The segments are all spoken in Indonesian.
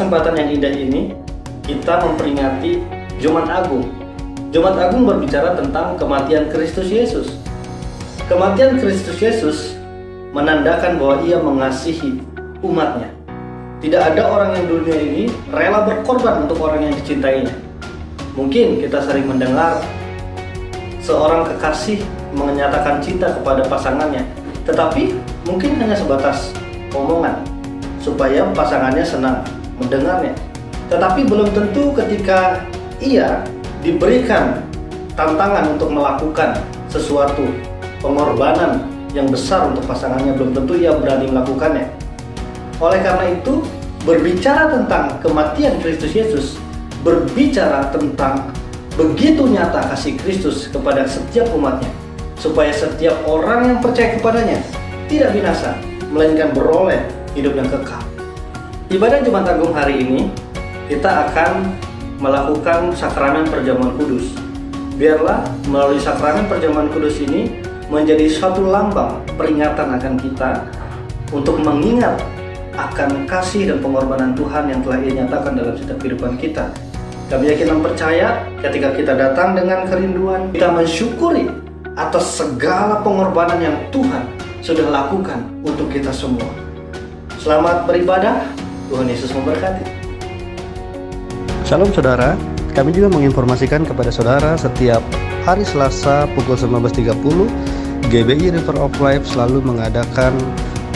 kesempatan yang indah ini, kita memperingati Jumat Agung. Jumat Agung berbicara tentang kematian Kristus Yesus. Kematian Kristus Yesus menandakan bahwa Ia mengasihi umatnya. Tidak ada orang yang dunia ini rela berkorban untuk orang yang dicintainya. Mungkin kita sering mendengar seorang kekasih menyatakan cinta kepada pasangannya, tetapi mungkin hanya sebatas omongan supaya pasangannya senang mendengarnya. Tetapi belum tentu ketika ia diberikan tantangan untuk melakukan sesuatu pengorbanan yang besar untuk pasangannya, belum tentu ia berani melakukannya. Oleh karena itu, berbicara tentang kematian Kristus Yesus berbicara tentang begitu nyata kasih Kristus kepada setiap umatnya, supaya setiap orang yang percaya kepadanya tidak binasa, melainkan beroleh hidup yang kekal. Ibadah Jumat Agung hari ini, kita akan melakukan sakramen perjamuan kudus. Biarlah melalui sakramen perjamuan kudus ini menjadi suatu lambang peringatan akan kita untuk mengingat akan kasih dan pengorbanan Tuhan yang telah Ia nyatakan dalam setiap kehidupan kita. Kami yakin dan percaya ketika kita datang dengan kerinduan, kita mensyukuri atas segala pengorbanan yang Tuhan sudah lakukan untuk kita semua. Selamat beribadah, Tuhan Yesus memberkati. Shalom saudara, kami juga menginformasikan kepada saudara setiap hari Selasa pukul 19.30 GBI River of Life selalu mengadakan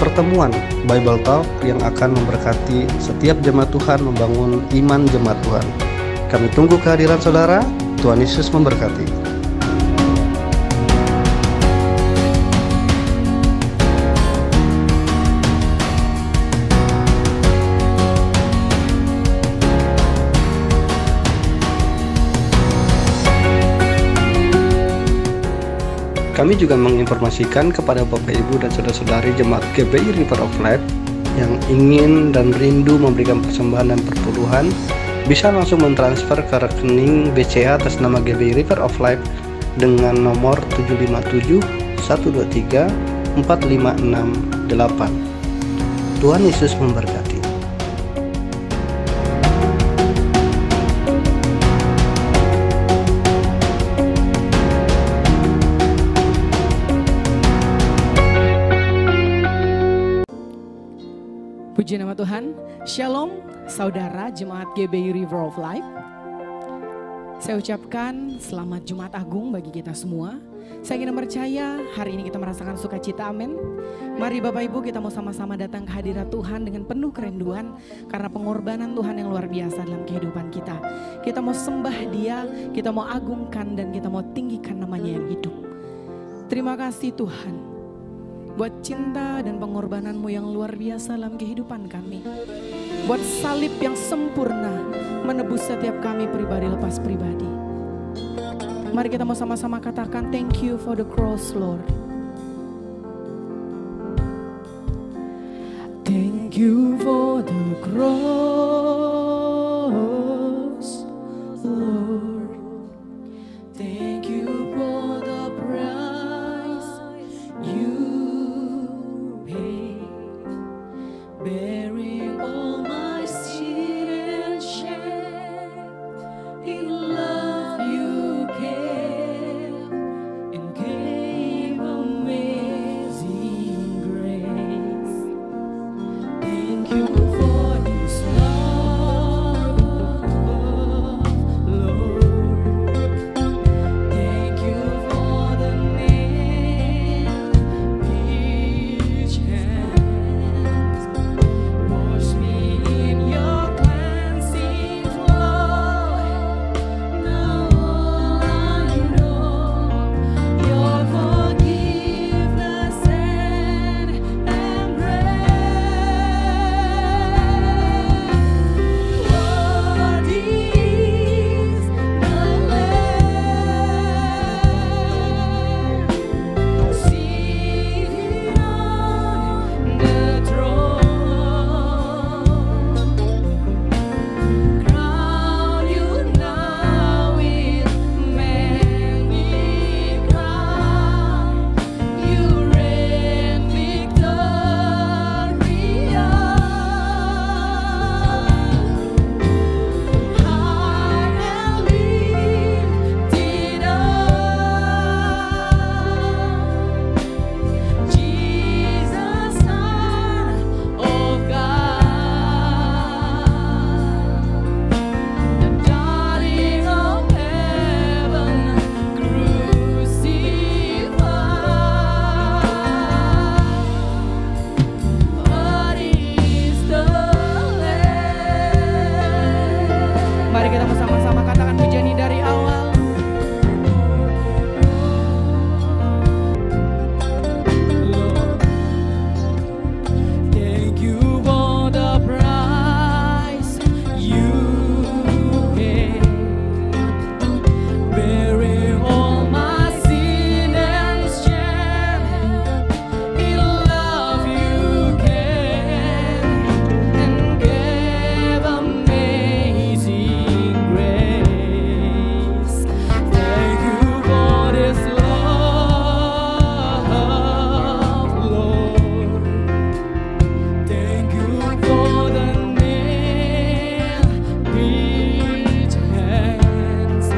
pertemuan Bible Talk yang akan memberkati setiap jemaat Tuhan membangun iman jemaat Tuhan. Kami tunggu kehadiran saudara. Tuhan Yesus memberkati. Kami juga menginformasikan kepada Bapak Ibu dan Saudara-saudari jemaat GBI River of Life yang ingin dan rindu memberikan persembahan dan perpuluhan, bisa langsung mentransfer ke rekening BCA atas nama GBI River of Life dengan nomor 757 123 4568. Tuhan Yesus memberkati. Puji nama Tuhan. Shalom saudara jemaat GBI River of Life. Saya ucapkan selamat Jumat Agung bagi kita semua. Saya ingin percaya hari ini kita merasakan sukacita, amin. Mari Bapak Ibu kita mau sama-sama datang ke hadirat Tuhan dengan penuh kerinduan karena pengorbanan Tuhan yang luar biasa dalam kehidupan kita. Kita mau sembah Dia, kita mau agungkan dan kita mau tinggikan namanya yang hidup. Terima kasih Tuhan buat cinta dan pengorbananmu yang luar biasa dalam kehidupan kami. Buat salib yang sempurna menebus setiap kami pribadi lepas pribadi. Mari kita mau sama-sama katakan thank you for the cross, Lord. Thank you for the cross, Lord. Thank you for the price you paid, bearing all my sin and shame. In love you came and gave amazing grace. Thank you for this love. kita bersama-sama katakan pujian ini dari awal. Thank you for the price you paid, bearing all my sin and shame. In love you came and gave amazing grace. Thank you for this love, Lord. Thank you for the nail-pierced hands.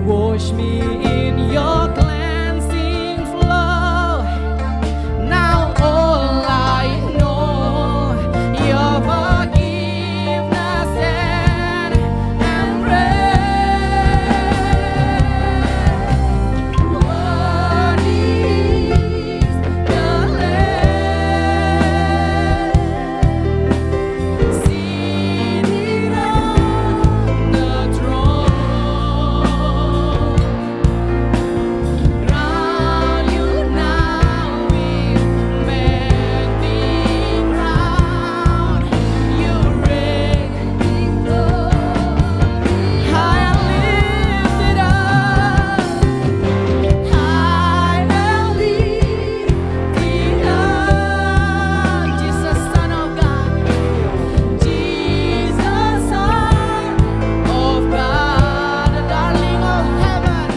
Wash me in your cleansing flow. Now all I know, your forgiveness and embrace. What is the Lamb seated on the throne? Crown you now with many crown. You reign in glory. High and lifted up. High and lifted up. Jesus, Son of God. Jesus, Son of God. The darling of heaven.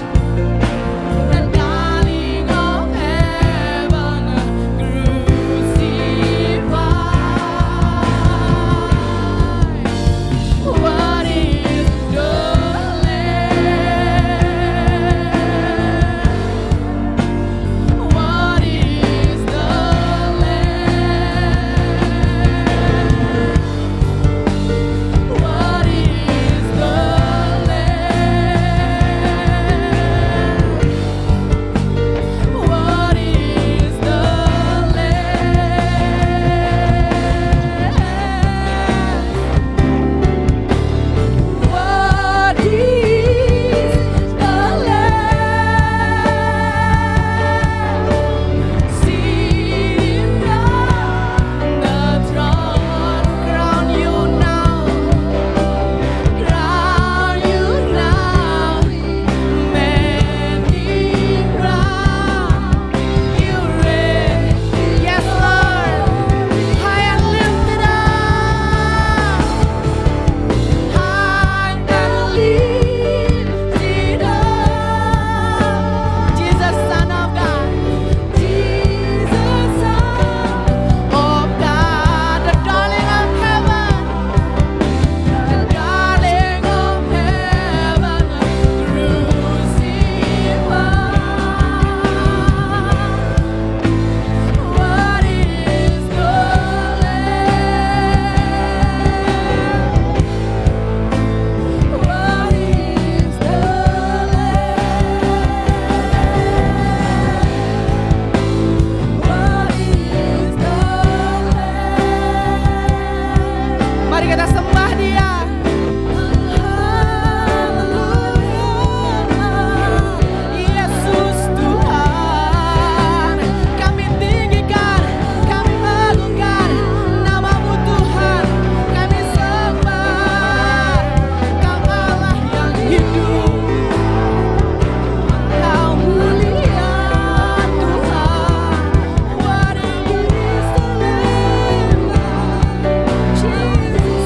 The darling of heaven, crucified. What is the Lamb? What is the Lamb? What is the Lamb? What is the Lamb? What is the Lamb? Seated on the throne, crown you now, crown you now, many crown. You reign, yes Lord, high and lifted up, high and lifted up. Jesus, Son of God, Jesus, Son of God, the darling of heaven, the darling of heaven, crucified. What is the Lamb? What is the Lamb? Mari kita sembah Dia. Yesus Tuhan, kami tinggikan, kami agungkan nama-Mu Tuhan, kami sembah Kau Allah yang hidup. Kau mulia Tuhan. What is the Lamb? Jesus.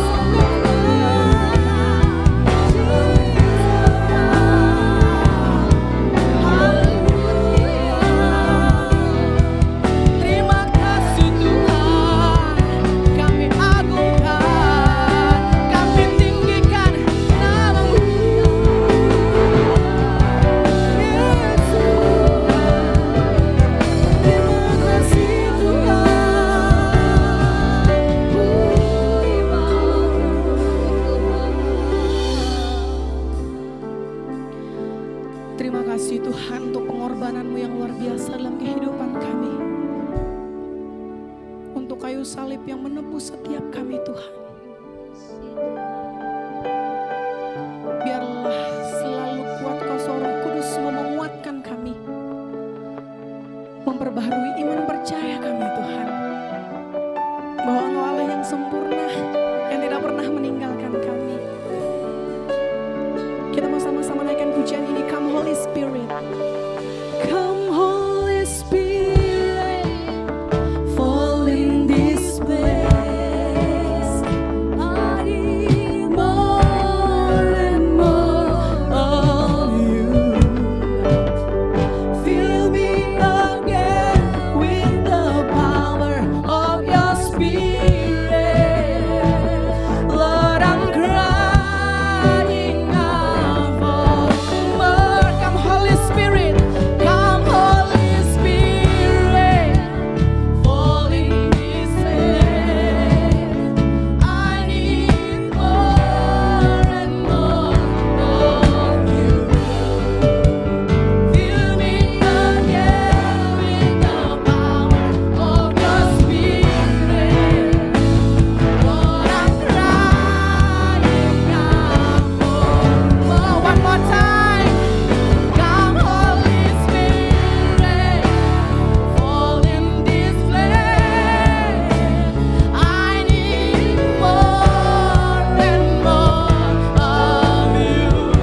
salib yang menebus setiap kami Tuhan. perbaharui iman percaya kami Tuhan, bahwa Engkau Allah yang sempurna, yang tidak pernah meninggalkan kami. Kita mau sama-sama naikkan pujian ini. Come Holy Spirit, come Holy Spirit, fall in this place. I need more and more of you. Fill me again with the power of your Spirit. Lord, I'm crying out for more. Come Holy Spirit, come Holy Spirit, fall in this place. I need more and more of you. Fill me again with the power of your Spirit. Lord, I'm crying out for more. One more time. Come Holy Spirit, fall in this place. I need more and more of you.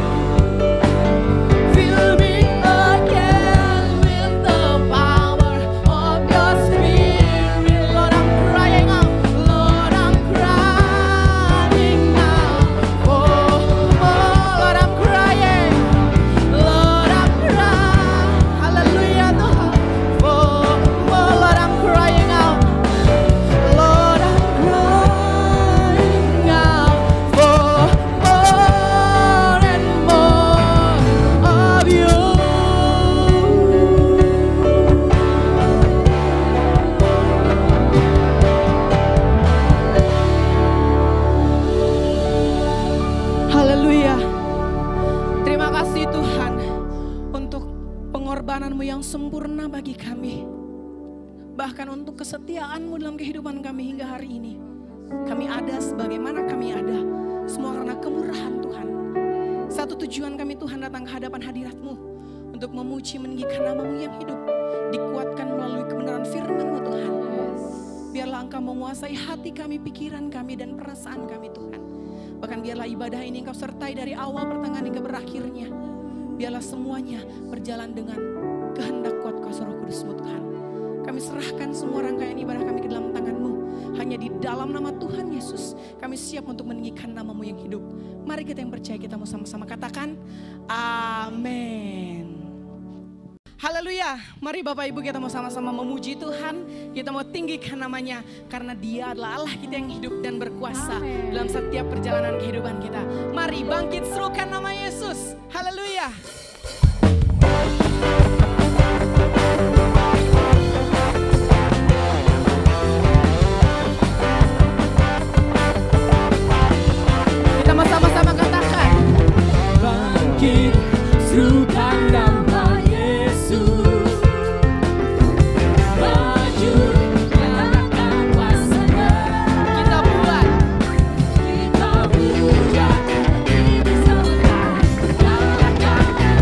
Fill me again with the power of your Spirit. Lord, I'm crying out. Lord, I'm crying out for more. Lord, I'm crying. Lord, I'm crying. Hallelujah, Tuhan. For more. Lord, I'm crying out. Lord, I'm crying out for more and more of you. Haleluya. Terima kasih Tuhan untuk pengorbanan-Mu yang sempurna bagi kami. Bahkan untuk kesetiaan-Mu dalam kehidupan kami hingga hari ini. Kami ada sebagaimana kami ada. Semua karena kemurahan Tuhan. Satu tujuan kami Tuhan datang ke hadapan hadirat-Mu. Untuk memuji meninggikan nama-Mu yang hidup. Dikuatkan melalui kebenaran firman-Mu Tuhan. Biarlah Engkau menguasai hati kami, pikiran kami, dan perasaan kami Tuhan. Bahkan biarlah ibadah ini Engkau sertai dari awal pertengahan hingga berakhirnya. Biarlah semuanya berjalan dengan kehendak kuat Kuasa Roh Kudus-Mu Tuhan. Kami serahkan semua rangkaian ibadah kami ke dalam tangan-Mu. Hanya di dalam nama Tuhan Yesus kami siap untuk meninggikan nama-Mu yang hidup. Mari kita yang percaya, kita mau sama-sama katakan amin. Haleluya. Mari Bapak Ibu kita mau sama-sama memuji Tuhan. Kita mau tinggikan namanya. Karena Dia adalah Allah kita yang hidup dan berkuasa dalam setiap perjalanan kehidupan kita. Mari bangkit serukan nama Yesus. Haleluya. Kita mau sama-sama katakan. Bangkit serukan nama Yesus. Maju nyatakan kuasa-Nya. Kita buat ini sebentar. Nyatakan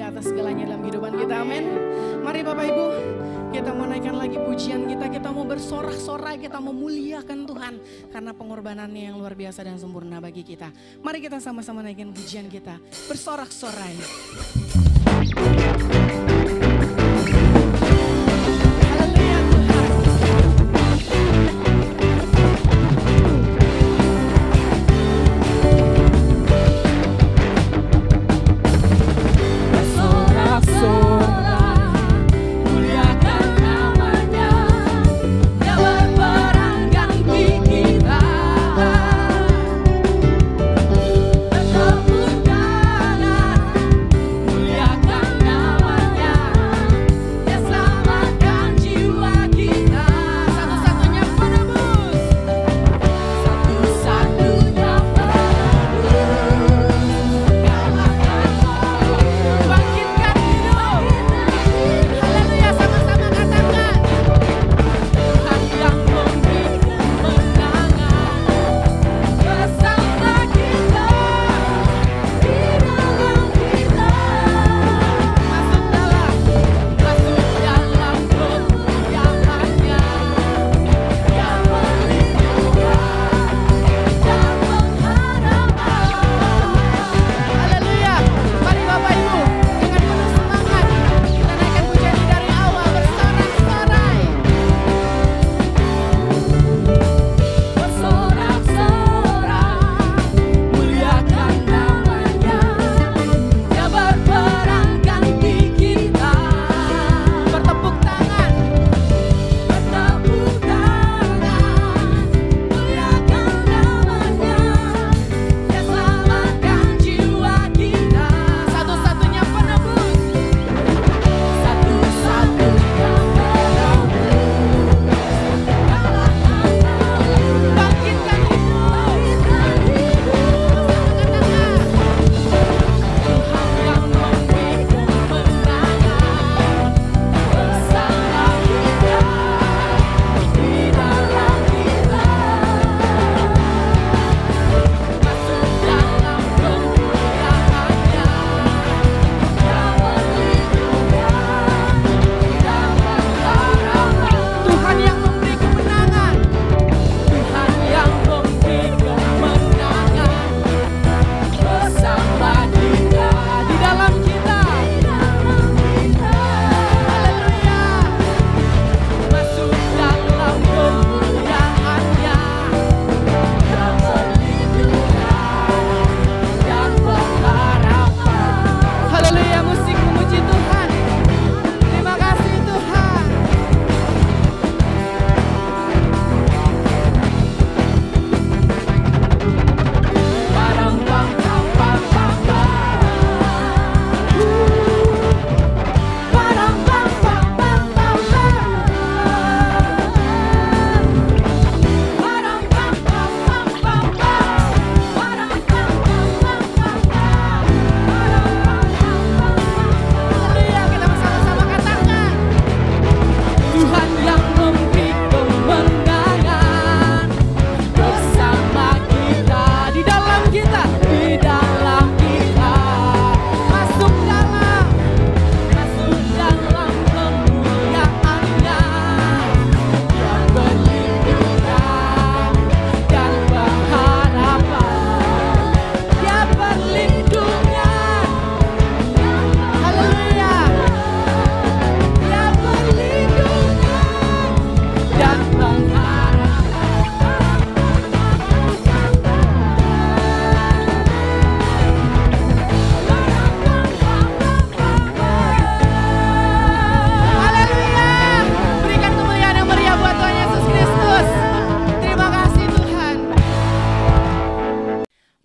atas segalanya dalam kehidupan kita, amin. Mari Bapak Ibu, kita mau naikkan lagi pujian kita mau bersorak-sorai, kita mau muliakan Tuhan. Karena pengorbanannya yang luar biasa dan sempurna bagi kita. Mari kita sama-sama naikkan pujian kita, bersorak-sorai.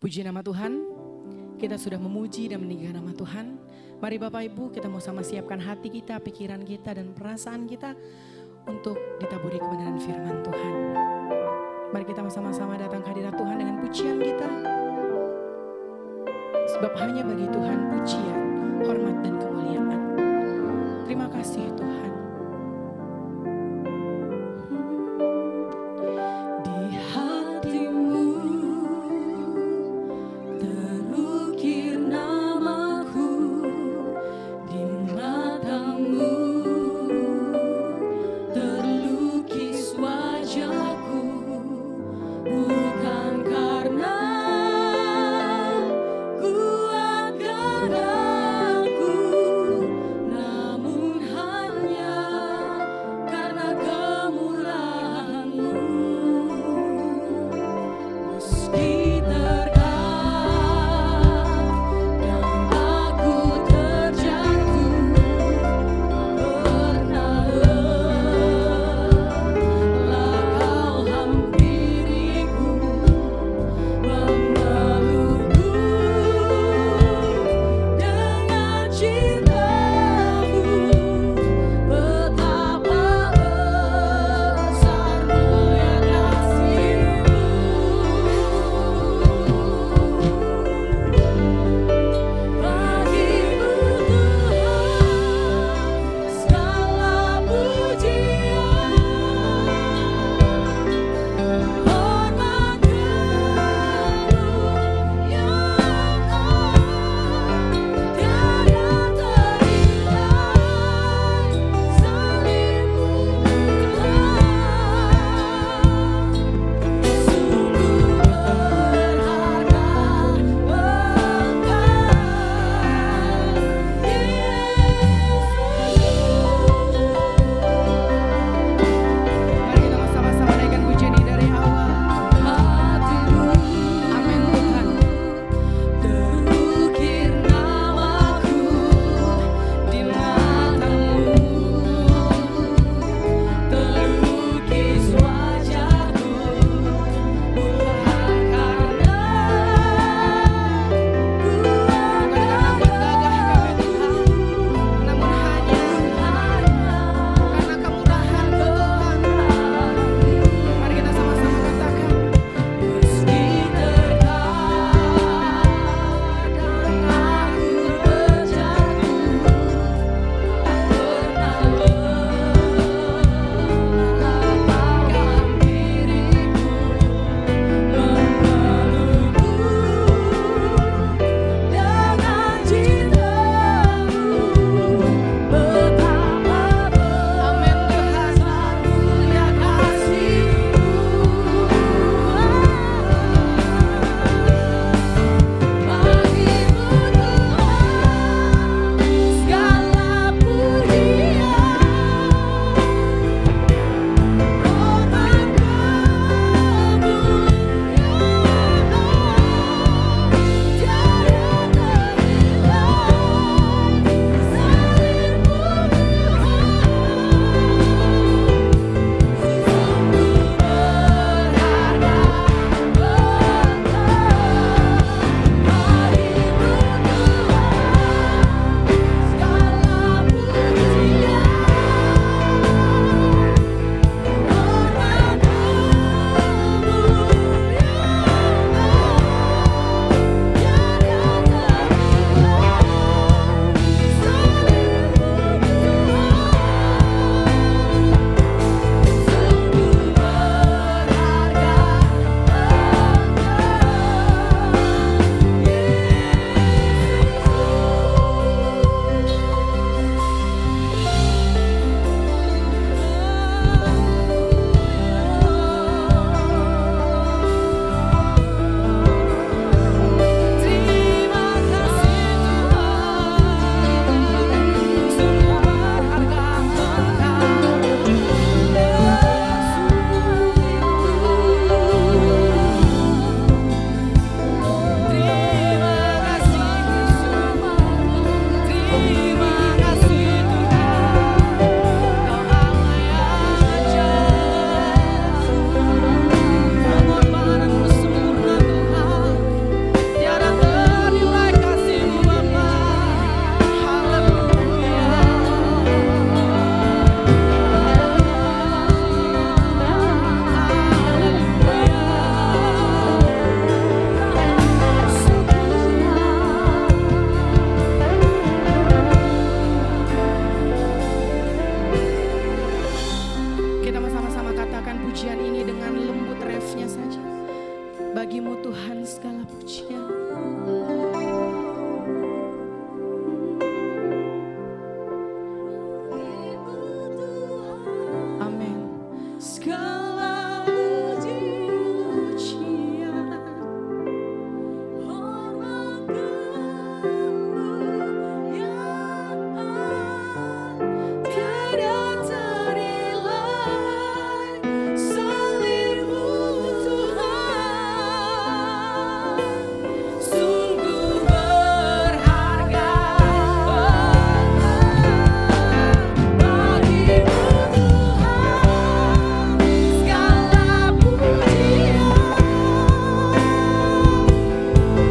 Puji nama Tuhan, kita sudah memuji dan meninggikan nama Tuhan. Mari Bapak Ibu, kita mau sama siapkan hati kita, pikiran kita, dan perasaan kita untuk ditaburi kebenaran firman Tuhan. Mari kita sama-sama datang ke hadirat Tuhan dengan pujian kita. Sebab hanya bagi Tuhan pujian, hormat, dan kemuliaan. Terima kasih Tuhan. Tuhan segala pujian. Amin. Segala puji-pujian, hormat kemuliaan, tiada ternilai salib-Mu Tuhan. Sungguh berharga bagimu Tuhan, segala pujian,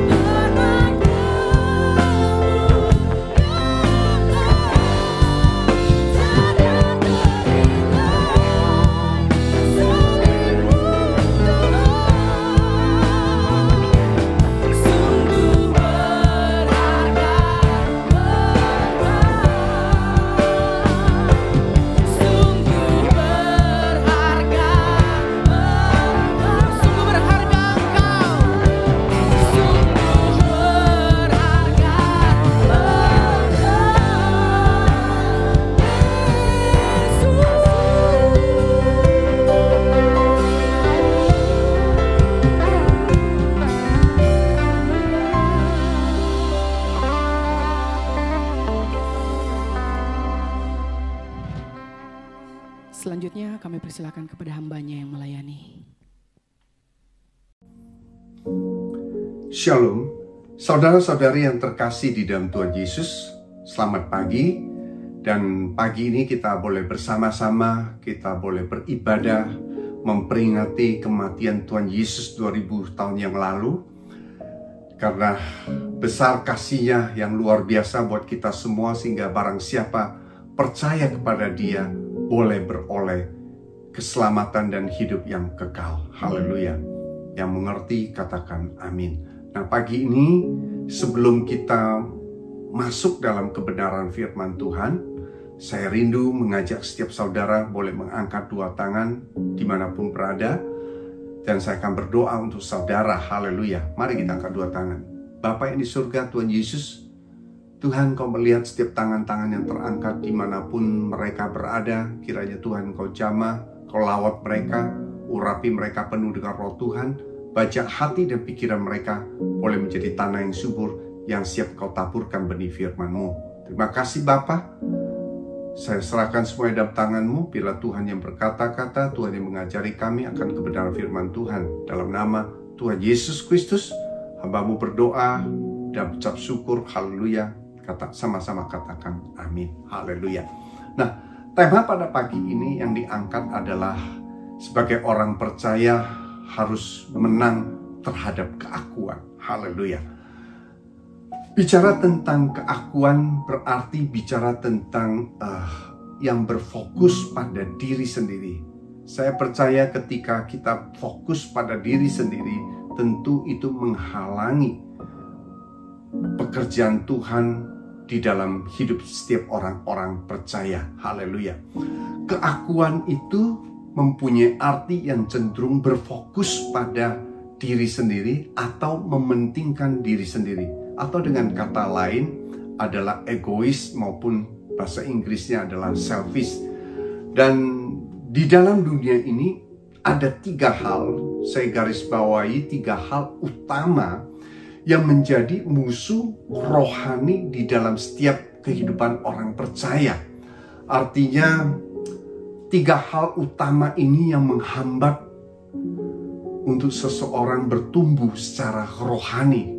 hormat Selanjutnya kami persilakan kepada hambanya yang melayani. Shalom, saudara-saudari yang terkasih di dalam Tuhan Yesus, selamat pagi. Dan pagi ini kita boleh bersama-sama, kita boleh beribadah, memperingati kematian Tuhan Yesus 2000 tahun yang lalu. Karena besar kasih-Nya yang luar biasa buat kita semua, sehingga barang siapa percaya kepada Dia, boleh beroleh keselamatan dan hidup yang kekal. Haleluya. Yang mengerti katakan amin. Nah, pagi ini sebelum kita masuk dalam kebenaran firman Tuhan, saya rindu mengajak setiap saudara boleh mengangkat dua tangan dimanapun berada, dan saya akan berdoa untuk saudara. Haleluya. Mari kita angkat dua tangan. Bapa yang di surga, Tuhan Yesus, Tuhan, Kau melihat setiap tangan-tangan yang terangkat dimanapun mereka berada. Kiranya Tuhan Kau jamah, Kau lawat mereka, urapi mereka penuh dengan roh Tuhan. Bajak hati dan pikiran mereka boleh menjadi tanah yang subur, yang siap Kau taburkan benih firman-Mu. Terima kasih Bapa. Saya serahkan semuanya dalam tangan-Mu. Bila Tuhan yang berkata-kata, Tuhan yang mengajari kami akan kebenaran firman Tuhan. Dalam nama Tuhan Yesus Kristus, hamba-Mu berdoa dan ucap syukur. Haleluya. Sama-sama katakan amin. Haleluya. Nah, tema pada pagi ini yang diangkat adalah sebagai orang percaya harus menang terhadap keakuan. Haleluya. Bicara tentang keakuan berarti bicara tentang yang berfokus pada diri sendiri. Saya percaya ketika kita fokus pada diri sendiri, tentu itu menghalangi pekerjaan Tuhan di dalam hidup setiap orang-orang percaya. Haleluya. Keakuan itu mempunyai arti yang cenderung berfokus pada diri sendiri atau mementingkan diri sendiri. Atau dengan kata lain adalah egois, maupun bahasa Inggrisnya adalah selfish. Dan di dalam dunia ini ada tiga hal, saya garis bawahi tiga hal utama yang menjadi musuh rohani di dalam setiap kehidupan orang percaya. Artinya, tiga hal utama ini yang menghambat untuk seseorang bertumbuh secara rohani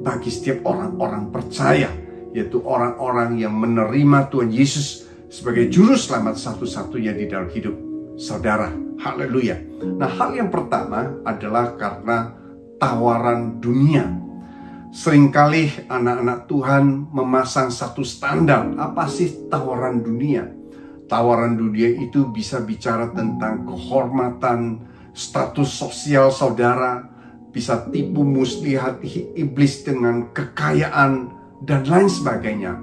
bagi setiap orang-orang percaya, yaitu orang-orang yang menerima Tuhan Yesus sebagai juru selamat satu-satunya di dalam hidup saudara. Haleluya. Nah, hal yang pertama adalah karena tawaran dunia. Seringkali anak-anak Tuhan memasang satu standar. Apa sih tawaran dunia? Tawaran dunia itu bisa bicara tentang kehormatan, status sosial saudara, bisa tipu muslihat iblis dengan kekayaan, dan lain sebagainya.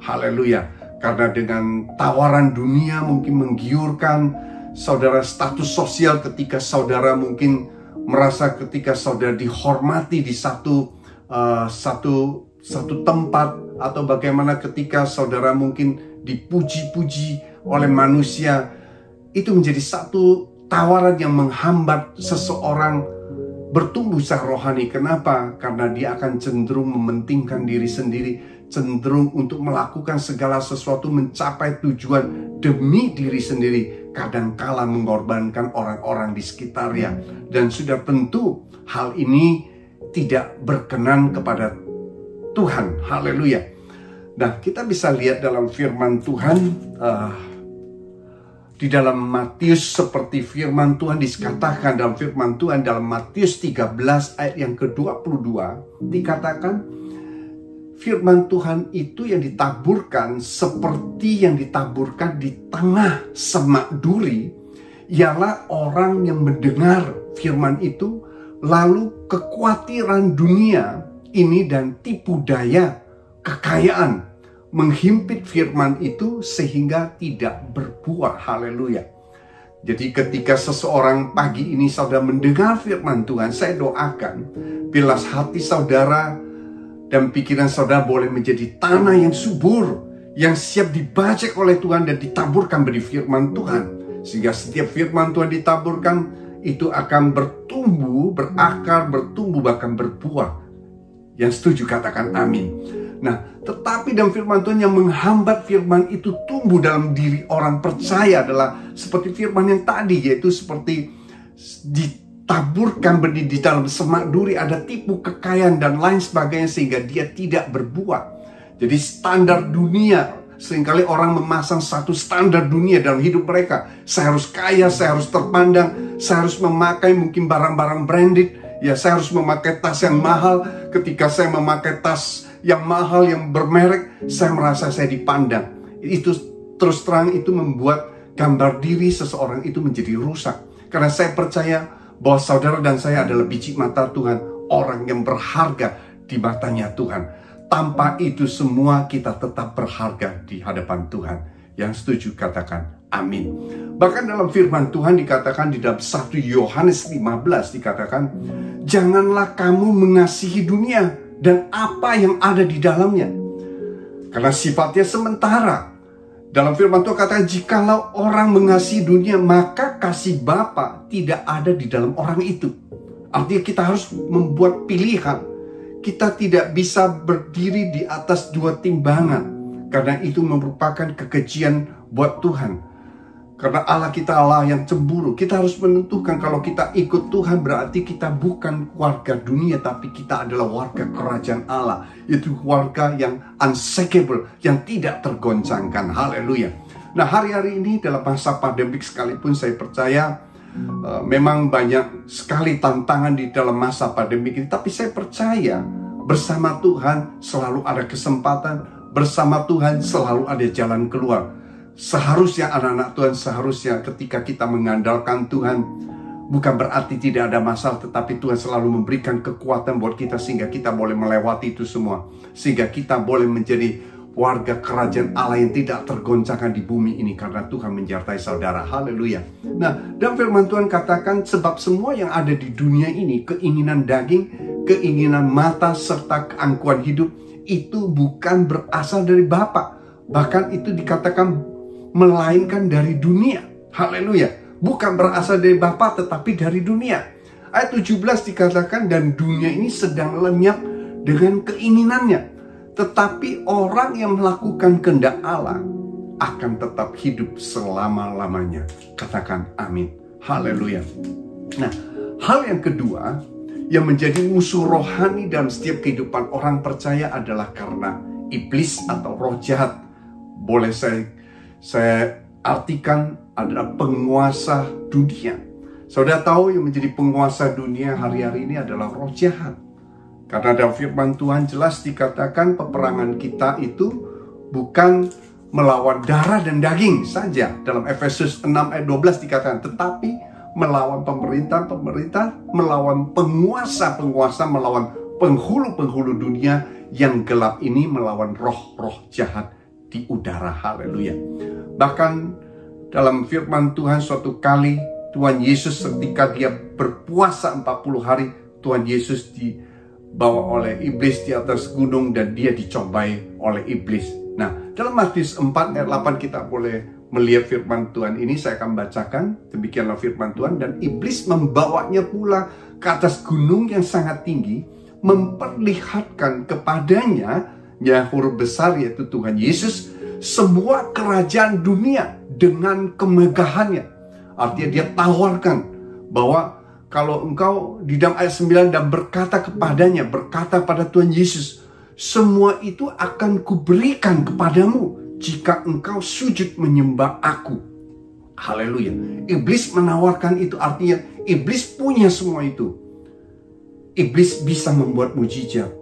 Haleluya. Karena dengan tawaran dunia mungkin menggiurkan saudara, status sosial ketika saudara mungkin merasa ketika saudara dihormati di satu tempat, atau bagaimana ketika saudara mungkin dipuji-puji oleh manusia, itu menjadi satu tawaran yang menghambat seseorang bertumbuh secara rohani. Kenapa? Karena dia akan cenderung mementingkan diri sendiri, cenderung untuk melakukan segala sesuatu mencapai tujuan demi diri sendiri, kadangkala mengorbankan orang-orang di sekitarnya. Dan sudah tentu hal ini tidak berkenan kepada Tuhan. Haleluya. Nah, kita bisa lihat dalam firman Tuhan, di dalam Matius, seperti firman Tuhan dikatakan dalam firman Tuhan dalam Matius 13 ayat yang ke-22, dikatakan firman Tuhan itu yang ditaburkan seperti yang ditaburkan di tengah semak duri, ialah orang yang mendengar firman itu, lalu kekhawatiran dunia ini dan tipu daya kekayaan menghimpit firman itu sehingga tidak berbuah. Haleluya. Jadi ketika seseorang pagi ini saudara mendengar firman Tuhan, saya doakan bila hati saudara dan pikiran saudara boleh menjadi tanah yang subur, yang siap dibajak oleh Tuhan dan ditaburkan beri firman Tuhan, sehingga setiap firman Tuhan ditaburkan itu akan bertumbuh, berakar, bertumbuh, bahkan berbuah. Yang setuju katakan amin. Nah, tetapi dalam firman Tuhan yang menghambat firman itu tumbuh dalam diri orang percaya adalah seperti firman yang tadi, yaitu seperti ditaburkan benih di dalam semak duri, ada tipu kekayaan dan lain sebagainya, sehingga dia tidak berbuah. Jadi standar dunia, seringkali orang memasang satu standar dunia dalam hidup mereka. Saya harus kaya, saya harus terpandang, saya harus memakai mungkin barang-barang branded, ya saya harus memakai tas yang mahal. Ketika saya memakai tas yang mahal, yang bermerek, saya merasa saya dipandang. Itu terus terang itu membuat gambar diri seseorang itu menjadi rusak. Karena saya percaya bahwa saudara dan saya adalah biji mata Tuhan, orang yang berharga di matanya Tuhan. Tanpa itu semua kita tetap berharga di hadapan Tuhan. Yang setuju katakan amin. Bahkan dalam firman Tuhan dikatakan di dalam 1 Yohanes 15 dikatakan, janganlah kamu mengasihi dunia dan apa yang ada di dalamnya, karena sifatnya sementara. Dalam firman Tuhan katakan, jikalau orang mengasihi dunia, maka kasih Bapa tidak ada di dalam orang itu. Artinya kita harus membuat pilihan. Kita tidak bisa berdiri di atas dua timbangan, karena itu merupakan kekejian buat Tuhan. Karena Allah kita Allah yang cemburu. Kita harus menentukan kalau kita ikut Tuhan berarti kita bukan warga dunia, tapi kita adalah warga kerajaan Allah. Itu warga yang unshakable, yang tidak tergoncangkan. Haleluya. Nah, hari-hari ini dalam masa pandemik sekalipun saya percaya memang banyak sekali tantangan di dalam masa pandemik ini. Tapi saya percaya bersama Tuhan selalu ada kesempatan, bersama Tuhan selalu ada jalan keluar. Seharusnya anak-anak Tuhan, seharusnya ketika kita mengandalkan Tuhan, bukan berarti tidak ada masalah, tetapi Tuhan selalu memberikan kekuatan buat kita sehingga kita boleh melewati itu semua. Sehingga kita boleh menjadi warga kerajaan Allah yang tidak tergoncangkan di bumi ini, karena Tuhan menyertai saudara. Haleluya. Nah, dan firman Tuhan katakan, sebab semua yang ada di dunia ini, keinginan daging, keinginan mata, serta keangkuhan hidup, itu bukan berasal dari Bapa. Bahkan itu dikatakan melainkan dari dunia. Haleluya. Bukan berasal dari Bapa, tetapi dari dunia. Ayat 17 dikatakan, dan dunia ini sedang lenyap dengan keinginannya, tetapi orang yang melakukan kehendak Allah akan tetap hidup selama-lamanya. Katakan amin. Haleluya. Nah, hal yang kedua yang menjadi musuh rohani dalam setiap kehidupan orang percaya adalah karena iblis atau roh jahat. Boleh saya artikan adalah penguasa dunia. Saudara tahu yang menjadi penguasa dunia hari-hari ini adalah roh jahat. Karena dalam firman Tuhan jelas dikatakan peperangan kita itu bukan melawan darah dan daging saja. Dalam Efesus 6 ayat 12 dikatakan, tetapi melawan pemerintah-pemerintah, melawan penguasa-penguasa, melawan penghulu-penghulu dunia yang gelap ini, melawan roh-roh jahat di udara. Haleluya. Bahkan dalam firman Tuhan suatu kali Tuhan Yesus ketika dia berpuasa 40 hari, Tuhan Yesus dibawa oleh iblis di atas gunung dan dia dicobai oleh iblis. Nah, dalam Matius 4 ayat 8 kita boleh melihat firman Tuhan ini. Saya akan bacakan. Demikianlah firman Tuhan. Dan iblis membawanya pula ke atas gunung yang sangat tinggi, memperlihatkan kepadanya, ya huruf besar yaitu Tuhan Yesus, semua kerajaan dunia dengan kemegahannya. Artinya dia tawarkan bahwa kalau engkau di dalam ayat 9 dan berkata kepadanya, berkata pada Tuhan Yesus, semua itu akan kuberikan kepadamu jika engkau sujud menyembah aku. Haleluya. Iblis menawarkan itu, artinya iblis punya semua itu. Iblis bisa membuat mujizat.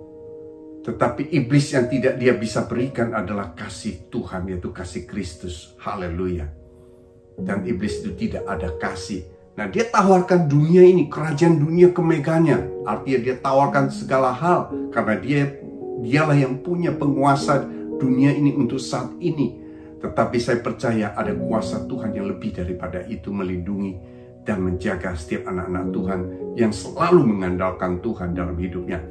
Tetapi iblis yang tidak dia bisa berikan adalah kasih Tuhan, yaitu kasih Kristus. Haleluya. Dan iblis itu tidak ada kasih. Nah, dia tawarkan dunia ini, kerajaan dunia kemegahannya. Artinya dia tawarkan segala hal. Karena dialah yang punya penguasa dunia ini untuk saat ini. Tetapi saya percaya ada kuasa Tuhan yang lebih daripada itu, melindungi dan menjaga setiap anak-anak Tuhan yang selalu mengandalkan Tuhan dalam hidupnya.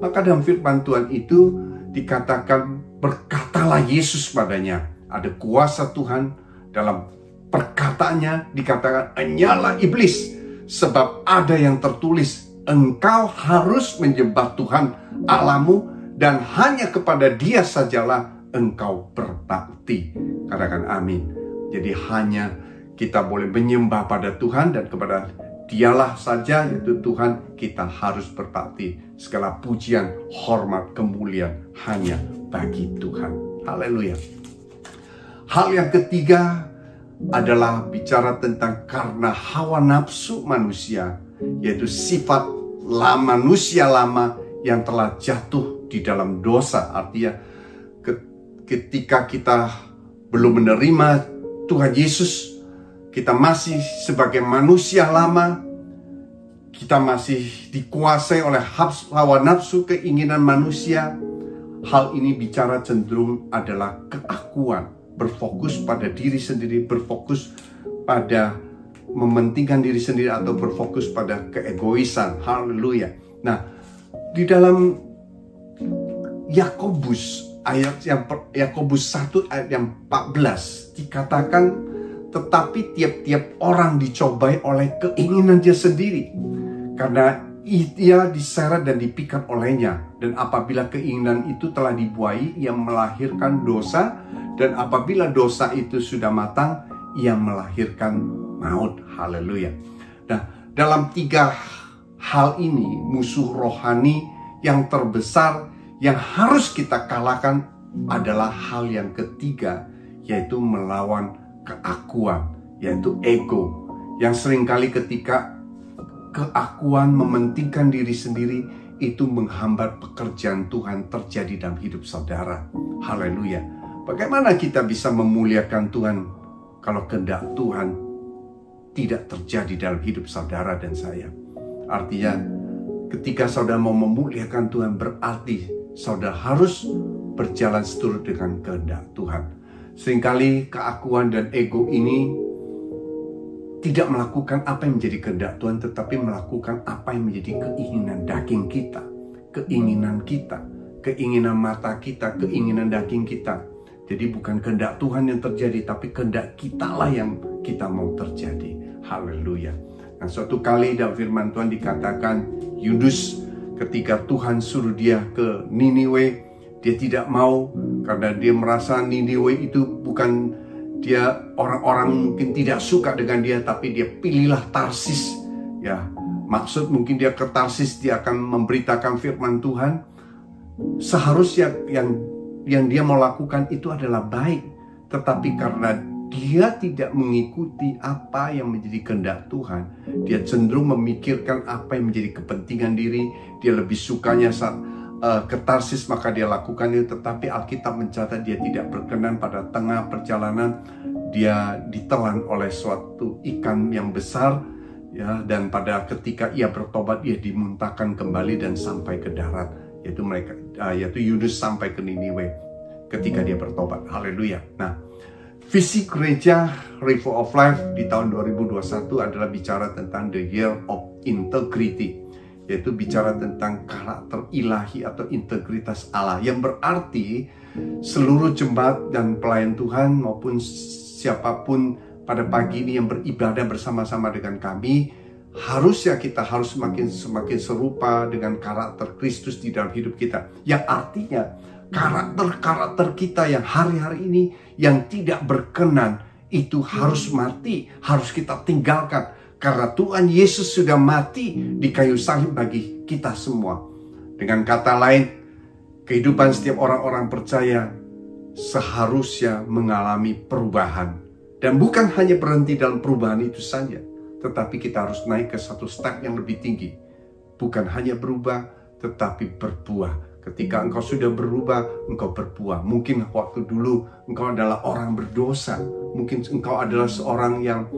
Maka dalam firman Tuhan itu dikatakan, berkatalah Yesus padanya. Ada kuasa Tuhan dalam perkataannya, dikatakan, enyalah iblis, sebab ada yang tertulis, engkau harus menyembah Tuhan Allahmu dan hanya kepada Dia sajalah engkau berbakti. Katakan amin. Jadi hanya kita boleh menyembah pada Tuhan dan kepada Dialah saja, yaitu Tuhan, kita harus berbakti. Segala pujian, hormat, kemuliaan hanya bagi Tuhan. Haleluya. Hal yang ketiga adalah bicara tentang karena hawa nafsu manusia, yaitu sifat manusia lama yang telah jatuh di dalam dosa. Artinya ketika kita belum menerima Tuhan Yesus, kita masih sebagai manusia lama, kita masih dikuasai oleh hawa nafsu, keinginan manusia. Hal ini bicara cenderung adalah keakuan, berfokus pada diri sendiri, berfokus pada mementingkan diri sendiri, atau berfokus pada keegoisan. Haleluya. Nah, di dalam Yakobus 1 ayat yang 14 dikatakan, tetapi tiap-tiap orang dicobai oleh keinginan dia sendiri, karena ia diseret dan dipikat olehnya. Dan apabila keinginan itu telah dibuai, ia melahirkan dosa. Dan apabila dosa itu sudah matang, ia melahirkan maut. Haleluya. Nah, dalam 3 hal ini, musuh rohani yang terbesar yang harus kita kalahkan adalah hal yang ketiga, yaitu melawan keakuan, yaitu ego. Yang seringkali ketika keakuan, mementingkan diri sendiri, itu menghambat pekerjaan Tuhan terjadi dalam hidup saudara. Haleluya. Bagaimana kita bisa memuliakan Tuhan kalau kehendak Tuhan tidak terjadi dalam hidup saudara dan saya? Artinya, ketika saudara mau memuliakan Tuhan, berarti saudara harus berjalan seturut dengan kehendak Tuhan. Seringkali keakuan dan ego ini tidak melakukan apa yang menjadi kehendak Tuhan, tetapi melakukan apa yang menjadi keinginan daging kita, keinginan mata kita, keinginan daging kita. Jadi bukan kehendak Tuhan yang terjadi, tapi kehendak kitalah yang kita mau terjadi. Haleluya. Nah, suatu kali dalam firman Tuhan dikatakan, Yunus ketika Tuhan suruh dia ke Niniwe, dia tidak mau karena dia merasa Niniwe itu bukan dia, orang-orang mungkin tidak suka dengan dia, tapi dia pilihlah Tarsis. Ya, maksud mungkin dia ke Tarsis, dia akan memberitakan firman Tuhan. Seharusnya yang dia mau lakukan itu adalah baik, tetapi karena dia tidak mengikuti apa yang menjadi kehendak Tuhan, dia cenderung memikirkan apa yang menjadi kepentingan diri. Dia lebih sukanya saat ke Tarsis, maka dia lakukan itu. Tetapi Alkitab mencatat dia tidak berkenan. Pada tengah perjalanan dia ditelan oleh suatu ikan yang besar, ya, dan pada ketika ia bertobat, ia dimuntahkan kembali dan sampai ke darat, yaitu Yunus sampai ke Niniwe ketika dia bertobat. Haleluya. Nah, Visi gereja River of Life di tahun 2021 adalah bicara tentang the year of integrity, yaitu bicara tentang karakter ilahi atau integritas Allah, yang berarti seluruh jemaat dan pelayan Tuhan maupun siapapun pada pagi ini yang beribadah bersama-sama dengan kami, harusnya kita harus semakin serupa dengan karakter Kristus di dalam hidup kita, yang artinya karakter-karakter kita yang hari-hari ini yang tidak berkenan itu harus mati, harus kita tinggalkan, karena Tuhan Yesus sudah mati di kayu salib bagi kita semua. Dengan kata lain, kehidupan setiap orang-orang percaya seharusnya mengalami perubahan, dan bukan hanya berhenti dalam perubahan itu saja, tetapi kita harus naik ke satu step yang lebih tinggi. Bukan hanya berubah, tetapi berbuah. Ketika engkau sudah berubah, engkau berbuah. Mungkin waktu dulu engkau adalah orang berdosa, mungkin engkau adalah seorang yang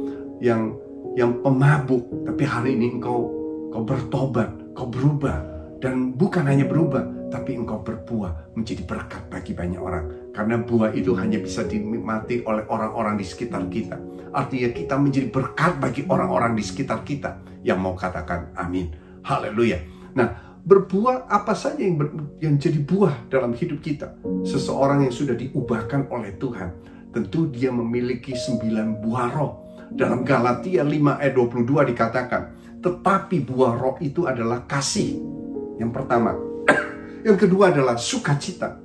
pemabuk, tapi hari ini engkau bertobat, engkau berubah, dan bukan hanya berubah, tapi engkau berbuah menjadi berkat bagi banyak orang. Karena buah itu hanya bisa dinikmati oleh orang-orang di sekitar kita. Artinya kita menjadi berkat bagi orang-orang di sekitar kita yang mau katakan amin. Haleluya. Nah, berbuah apa saja yang jadi buah dalam hidup kita? Seseorang yang sudah diubahkan oleh Tuhan, tentu dia memiliki 9 buah roh. Dalam Galatia 5 ayat 22 dikatakan, tetapi buah roh itu adalah kasih. Yang pertama. Yang kedua adalah sukacita,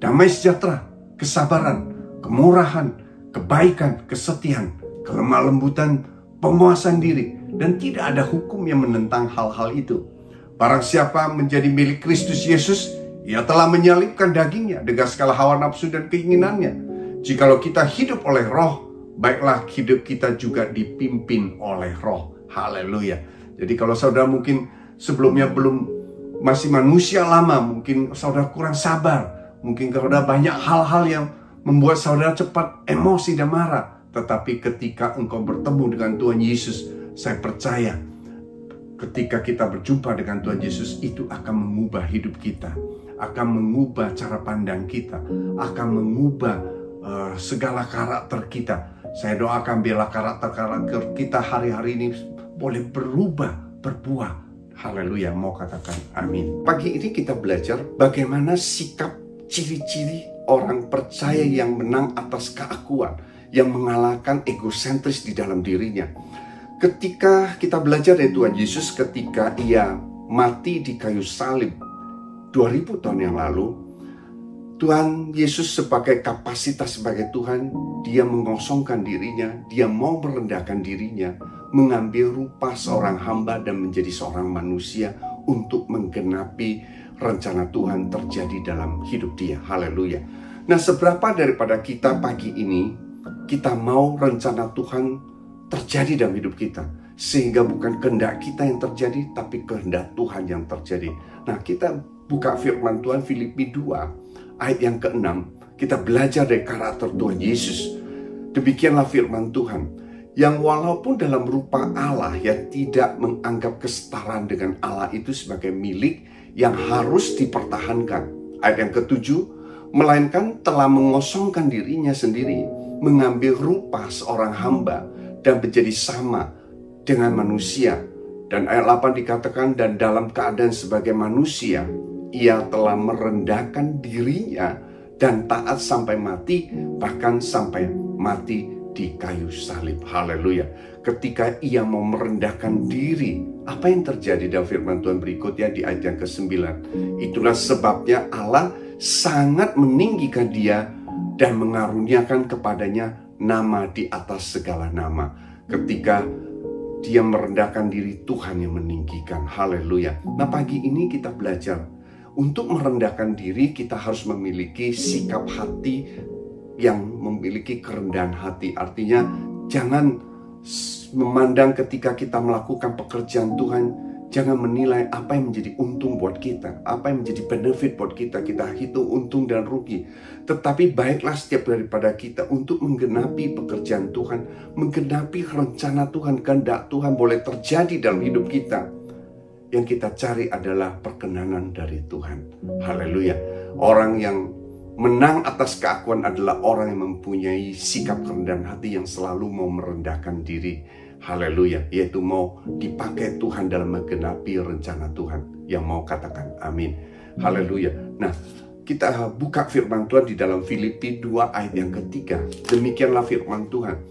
damai sejahtera, kesabaran, kemurahan, kebaikan, kesetiaan, kelemah lembutan, penguasaan diri, dan tidak ada hukum yang menentang hal-hal itu. Barang siapa menjadi milik Kristus Yesus, ia telah menyalibkan dagingnya dengan segala hawa nafsu dan keinginannya. Jikalau kita hidup oleh roh, baiklah hidup kita juga dipimpin oleh roh. Haleluya. Jadi kalau saudara mungkin sebelumnya masih manusia lama, mungkin saudara kurang sabar, mungkin saudara banyak hal-hal yang membuat saudara cepat emosi dan marah. Tetapi ketika engkau bertemu dengan Tuhan Yesus, saya percaya ketika kita berjumpa dengan Tuhan Yesus, itu akan mengubah hidup kita, akan mengubah cara pandang kita, akan mengubah segala karakter kita. Saya doakan biarlah karakter kita hari-hari ini boleh berubah, berbuah. Haleluya, mau katakan amin. Pagi ini kita belajar bagaimana sikap ciri-ciri orang percaya yang menang atas keakuan, yang mengalahkan egosentris di dalam dirinya. Ketika kita belajar dari Tuhan Yesus, ketika ia mati di kayu salib 2000 tahun yang lalu, Tuhan Yesus sebagai kapasitas sebagai Tuhan, dia mengosongkan dirinya, dia mau merendahkan dirinya, mengambil rupa seorang hamba dan menjadi seorang manusia untuk menggenapi rencana Tuhan terjadi dalam hidup dia. Haleluya. Nah, seberapa daripada kita pagi ini, kita mau rencana Tuhan terjadi dalam hidup kita, sehingga bukan kehendak kita yang terjadi, tapi kehendak Tuhan yang terjadi. Nah, kita buka firman Tuhan Filipi 2 ayat yang ke-6. Kita belajar dari karakter Tuhan Yesus. Demikianlah firman Tuhan, yang walaupun dalam rupa Allah, yang tidak menganggap kesetaraan dengan Allah itu sebagai milik yang harus dipertahankan. Ayat yang ke-7, melainkan telah mengosongkan dirinya sendiri, mengambil rupa seorang hamba, dan menjadi sama dengan manusia. Dan ayat 8 dikatakan, dan dalam keadaan sebagai manusia, ia telah merendahkan dirinya dan taat sampai mati, bahkan sampai mati di kayu salib. Haleluya. Ketika ia mau merendahkan diri, apa yang terjadi dalam firman Tuhan berikutnya di ayat yang ke-9? Itulah sebabnya Allah sangat meninggikan dia dan mengaruniakan kepadanya nama di atas segala nama. Ketika dia merendahkan diri, Tuhan yang meninggikan. Haleluya. Nah, pagi ini kita belajar untuk merendahkan diri, kita harus memiliki sikap hati yang memiliki kerendahan hati. Artinya jangan memandang ketika kita melakukan pekerjaan Tuhan, jangan menilai apa yang menjadi untung buat kita, apa yang menjadi benefit buat kita. Kita hitung untung dan rugi. Tetapi baiklah setiap daripada kita untuk menggenapi pekerjaan Tuhan, menggenapi rencana Tuhan, kehendak Tuhan boleh terjadi dalam hidup kita. Yang kita cari adalah perkenanan dari Tuhan. Haleluya. Orang yang Menang atas keakuan adalah orang yang mempunyai sikap kerendahan hati yang selalu mau merendahkan diri. Haleluya, yaitu mau dipakai Tuhan dalam menggenapi rencana Tuhan. Yang mau katakan amin. Haleluya. Nah, kita buka firman Tuhan di dalam Filipi 2 ayat yang ketiga. Demikianlah firman Tuhan.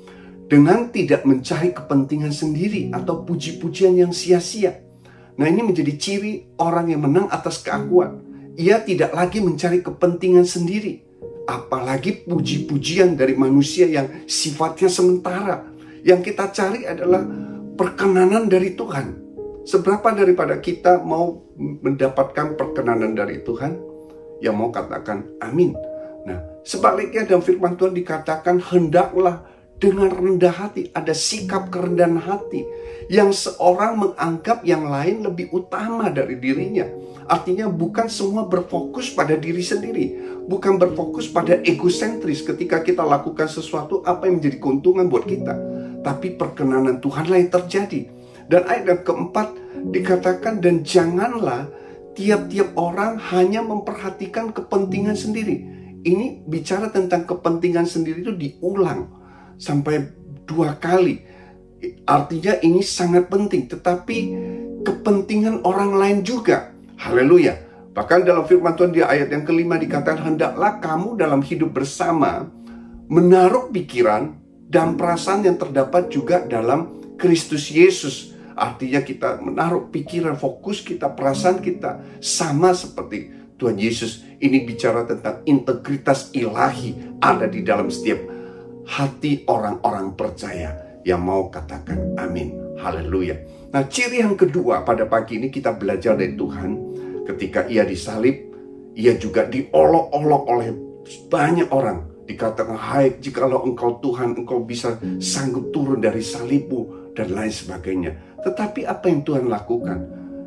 Dengan tidak mencari kepentingan sendiri atau puji-pujian yang sia-sia. Nah, ini menjadi ciri orang yang menang atas keakuan. Ia tidak lagi mencari kepentingan sendiri, apalagi puji-pujian dari manusia yang sifatnya sementara. Yang kita cari adalah perkenanan dari Tuhan. Seberapa daripada kita mau mendapatkan perkenanan dari Tuhan? Yang mau katakan amin. Nah, sebaliknya dalam firman Tuhan dikatakan hendaklah dengan rendah hati, ada sikap kerendahan hati yang seorang menganggap yang lain lebih utama dari dirinya. Artinya bukan semua berfokus pada diri sendiri, bukan berfokus pada egosentris ketika kita lakukan sesuatu apa yang menjadi keuntungan buat kita, tapi perkenanan Tuhanlah yang terjadi. Dan ayat yang keempat dikatakan, dan janganlah tiap-tiap orang hanya memperhatikan kepentingan sendiri. Ini bicara tentang kepentingan sendiri itu diulang sampai 2 kali. Artinya ini sangat penting, tetapi kepentingan orang lain juga. Haleluya. Bahkan dalam firman Tuhan di ayat yang kelima dikatakan, hendaklah kamu dalam hidup bersama menaruh pikiran dan perasaan yang terdapat juga dalam Kristus Yesus. Artinya kita menaruh pikiran, fokus kita, perasaan kita sama seperti Tuhan Yesus. Ini bicara tentang integritas ilahi ada di dalam setiap hati orang-orang percaya yang mau katakan amin. Haleluya. Nah, ciri yang kedua pada pagi ini kita belajar dari Tuhan. Ketika ia disalib, ia juga diolok-olok oleh banyak orang. Dikatakan, hai, jikalau engkau Tuhan, engkau bisa sanggup turun dari salibmu, dan lain sebagainya. Tetapi apa yang Tuhan lakukan?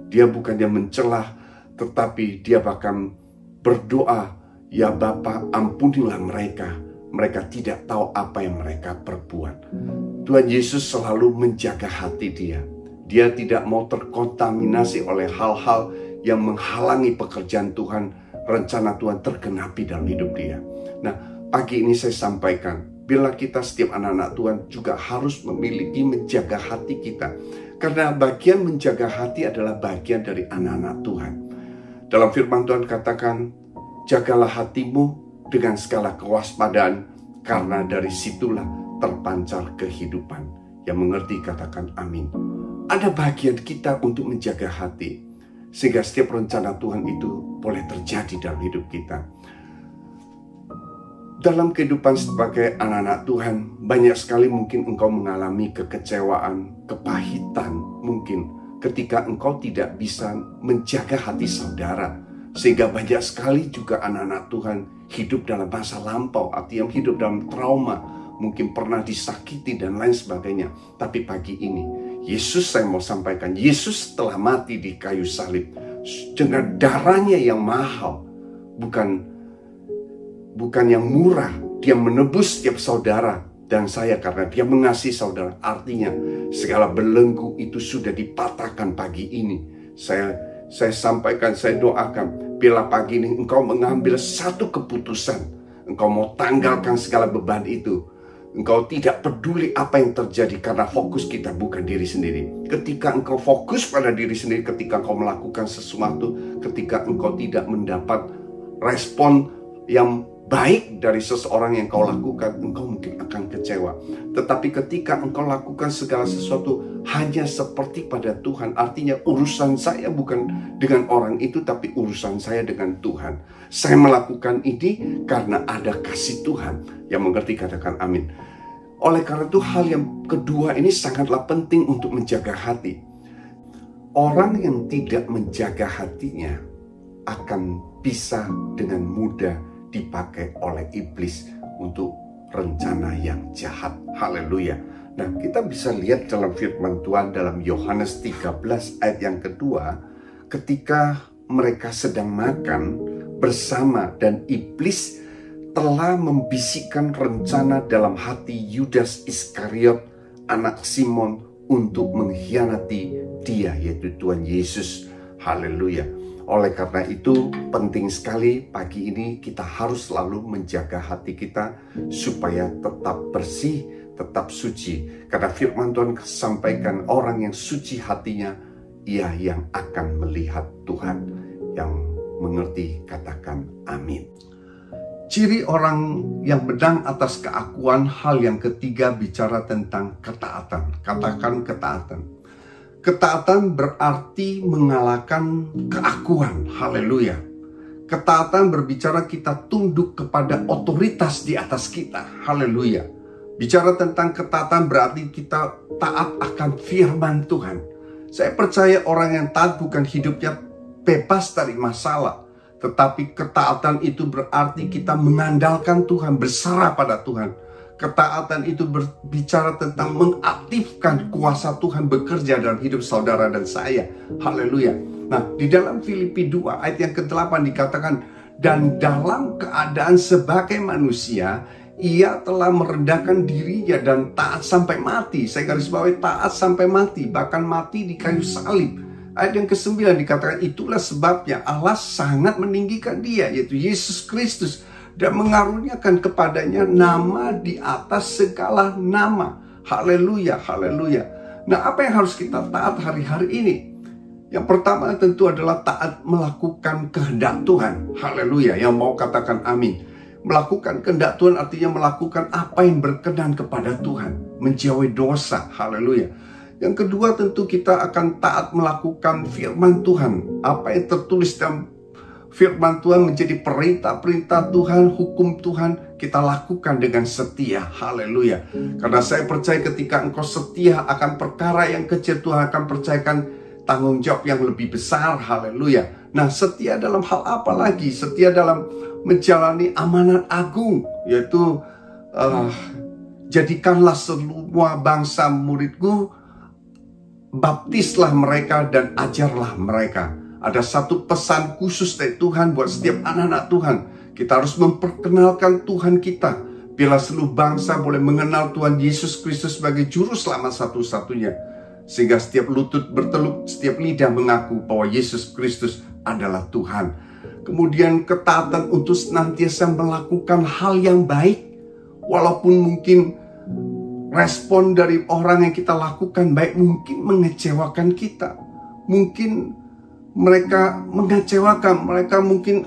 Dia bukannya mencelah, tetapi dia bahkan berdoa, ya Bapa, ampunilah mereka. Mereka tidak tahu apa yang mereka perbuat. Tuhan Yesus selalu menjaga hati dia. Dia tidak mau terkontaminasi oleh hal-hal yang menghalangi pekerjaan Tuhan, rencana Tuhan tergenapi dalam hidup dia. Nah, pagi ini saya sampaikan, bila kita setiap anak-anak Tuhan juga harus memiliki menjaga hati kita. Karena bagian menjaga hati adalah bagian dari anak-anak Tuhan. Dalam firman Tuhan katakan, jagalah hatimu dengan segala kewaspadaan, karena dari situlah terpancar kehidupan. Yang mengerti katakan amin. Ada bagian kita untuk menjaga hati, sehingga setiap rencana Tuhan itu boleh terjadi dalam hidup kita. Dalam kehidupan sebagai anak-anak Tuhan, banyak sekali mungkin engkau mengalami kekecewaan, kepahitan mungkin ketika engkau tidak bisa menjaga hati saudara. Sehingga banyak sekali juga anak-anak Tuhan hidup dalam masa lampau, artinya hidup dalam trauma, mungkin pernah disakiti dan lain sebagainya. Tapi pagi ini, Yesus, saya mau sampaikan, Yesus telah mati di kayu salib dengan darahnya yang mahal, bukan yang murah. Dia menebus setiap saudara dan saya karena dia mengasihi saudara. Artinya segala belenggu itu sudah dipatahkan pagi ini. Saya sampaikan, saya doakan, bila pagi ini engkau mengambil satu keputusan, engkau mau tanggalkan segala beban itu. Engkau tidak peduli apa yang terjadi karena fokus kita bukan diri sendiri. Ketika engkau fokus pada diri sendiri, ketika engkau melakukan sesuatu, ketika engkau tidak mendapat respon yang baik dari seseorang yang kau lakukan, engkau mungkin akan kecewa. Tetapi ketika engkau lakukan segala sesuatu hanya seperti pada Tuhan, artinya urusan saya bukan dengan orang itu, tapi urusan saya dengan Tuhan. Saya melakukan ini karena ada kasih Tuhan. Yang mengerti katakan amin. Oleh karena itu hal yang kedua ini sangatlah penting untuk menjaga hati. Orang yang tidak menjaga hatinya akan bisa dengan mudah dipakai oleh iblis untuk rencana yang jahat. Haleluya. Nah, kita bisa lihat dalam firman Tuhan dalam Yohanes 13 ayat yang kedua, ketika mereka sedang makan bersama dan iblis telah membisikkan rencana dalam hati Yudas Iskariot, anak Simon, untuk mengkhianati dia, yaitu Tuhan Yesus. Haleluya. Oleh karena itu, penting sekali pagi ini kita harus selalu menjaga hati kita supaya tetap bersih, tetap suci. Karena firman Tuhan sampaikan, orang yang suci hatinya, ia yang akan melihat Tuhan. Yang mengerti katakan amin. Ciri orang yang menang atas keakuan, hal yang ketiga bicara tentang ketaatan. Katakan ketaatan. Ketaatan berarti mengalahkan keakuan. Haleluya. Ketaatan berbicara kita tunduk kepada otoritas di atas kita. Haleluya. Bicara tentang ketaatan berarti kita taat akan firman Tuhan. Saya percaya orang yang taat bukan hidupnya bebas dari masalah. Tetapi ketaatan itu berarti kita mengandalkan Tuhan, berserah pada Tuhan. Ketaatan itu berbicara tentang mengaktifkan kuasa Tuhan bekerja dalam hidup saudara dan saya. Haleluya. Nah, di dalam Filipi 2 ayat yang ke-8 dikatakan, dan dalam keadaan sebagai manusia, ia telah merendahkan dirinya dan taat sampai mati. Saya garis bawahi taat sampai mati, bahkan mati di kayu salib. Ayat yang ke-9 dikatakan, itulah sebabnya Allah sangat meninggikan dia, yaitu Yesus Kristus, dan mengaruniakan kepadanya nama di atas segala nama. Haleluya, haleluya. Nah, apa yang harus kita taat hari-hari ini? Yang pertama tentu adalah taat melakukan kehendak Tuhan. Haleluya, yang mau katakan amin. Melakukan kehendak Tuhan artinya melakukan apa yang berkenan kepada Tuhan, menjauhi dosa. Haleluya. Yang kedua tentu kita akan taat melakukan firman Tuhan. Apa yang tertulis dalam firman Tuhan menjadi perintah-perintah Tuhan, hukum Tuhan, kita lakukan dengan setia. Haleluya. Karena saya percaya ketika engkau setia akan perkara yang kecil, Tuhan akan percayakan tanggung jawab yang lebih besar. Haleluya. Nah, setia dalam hal apa lagi? Setia dalam menjalani amanat agung, yaitu jadikanlah semua bangsa muridku, baptislah mereka dan ajarlah mereka. Ada satu pesan khusus dari Tuhan buat setiap anak-anak Tuhan. Kita harus memperkenalkan Tuhan kita. Bila seluruh bangsa boleh mengenal Tuhan Yesus Kristus sebagai juru selamat satu-satunya. Sehingga setiap lutut berteluk, setiap lidah mengaku bahwa Yesus Kristus adalah Tuhan. Kemudian ketaatan untuk senantiasa melakukan hal yang baik. Walaupun mungkin respon dari orang yang kita lakukan baik mungkin mengecewakan kita. Mungkin mereka mengecewakan, mereka mungkin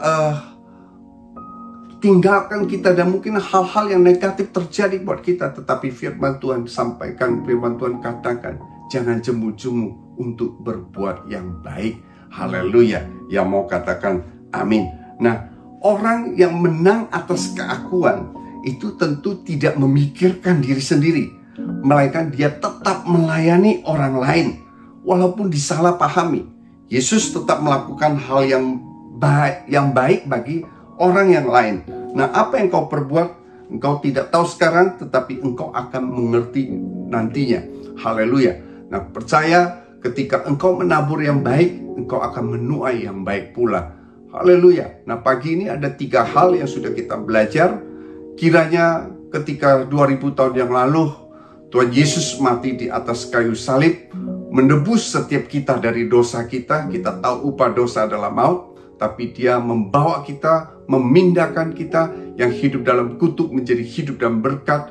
tinggalkan kita, dan mungkin hal-hal yang negatif terjadi buat kita. Tetapi firman Tuhan sampaikan, firman Tuhan katakan, jangan jemu-jemu untuk berbuat yang baik. Haleluya. Yang mau katakan amin. Nah, orang yang menang atas keakuan itu tentu tidak memikirkan diri sendiri, melainkan dia tetap melayani orang lain. Walaupun disalahpahami, Yesus tetap melakukan hal yang baik bagi orang yang lain. Nah, apa yang kau perbuat, engkau tidak tahu sekarang, tetapi engkau akan mengerti nantinya. Haleluya. Nah, percaya ketika engkau menabur yang baik, engkau akan menuai yang baik pula. Haleluya. Nah, pagi ini ada 3 hal yang sudah kita belajar. Kiranya ketika 2000 tahun yang lalu Tuhan Yesus mati di atas kayu salib, menebus setiap kita dari dosa kita. Kita tahu upah dosa adalah maut, tapi dia membawa kita, memindahkan kita yang hidup dalam kutuk menjadi hidup dalam berkat,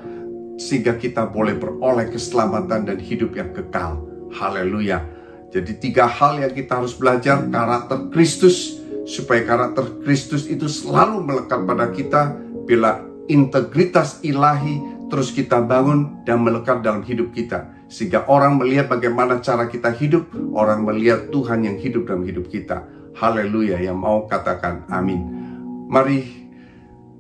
sehingga kita boleh beroleh keselamatan dan hidup yang kekal. Haleluya. Jadi 3 hal yang kita harus belajar: karakter Kristus, supaya karakter Kristus itu selalu melekat pada kita. Bila integritas ilahi terus kita bangun dan melekat dalam hidup kita, sehingga orang melihat bagaimana cara kita hidup, orang melihat Tuhan yang hidup dalam hidup kita. Haleluya. Yang mau katakan amin. Mari